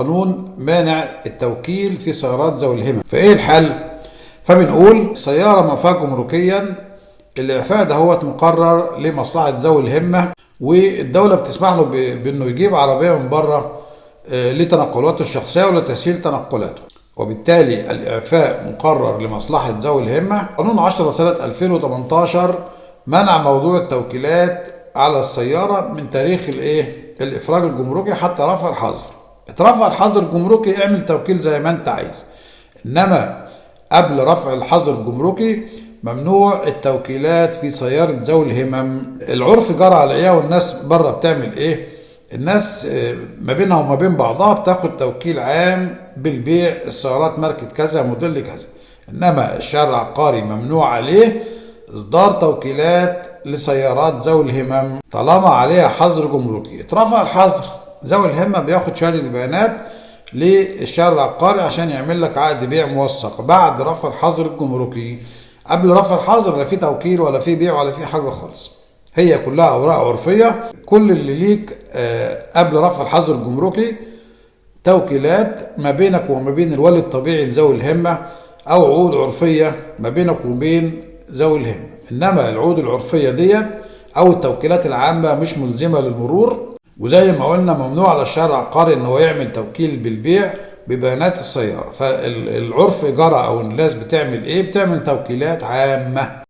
القانون مانع التوكيل في سيارات ذوي الهمم. فايه الحل؟ فبنقول السيارة موافقة جمركيا، الإعفاء ده هو مقرر لمصلحة ذوي الهمة، والدولة بتسمح له بأنه يجيب عربية من بره لتنقلاته الشخصية ولتسهيل تنقلاته، وبالتالي الإعفاء مقرر لمصلحة ذوي الهمة. قانون 10 سنة 2018 منع موضوع التوكيلات على السيارة من تاريخ الإفراج الجمركي حتى رفع الحظر. اترفع الحظر الجمركي اعمل توكيل زي ما انت عايز، انما قبل رفع الحظر الجمركي ممنوع التوكيلات في سيارة ذوي الهمم. العرف جرى على ايه والناس بره بتعمل ايه؟ الناس ما بينها وما بين بعضها بتاخد توكيل عام بالبيع السيارات ماركة كذا موديل كذا، انما الشارع العقاري ممنوع عليه اصدار توكيلات لسيارات ذوي الهمم طالما عليها حظر جمركي. اترفع الحظر، ذوي الهمة بياخد شهادة بيانات للشارع العقاري عشان يعمل لك عقد بيع موثق بعد رفع الحظر الجمركي. قبل رفع الحظر لا في توكيل ولا في بيع ولا في حاجة خالص، هي كلها أوراق عرفية. كل اللي ليك قبل رفع الحظر الجمركي توكيلات ما بينك وما بين الولي الطبيعي لذوي الهمة، أو عقود عرفية ما بينك وبين ذوي الهمة. إنما العقود العرفية ديت أو التوكيلات العامة مش ملزمة للمرور، وزي ما قلنا ممنوع على الشارع العقاري إن هو يعمل توكيل بالبيع ببيانات السيارة. فالعرف جرى أو الناس بتعمل إيه؟ بتعمل توكيلات عامة.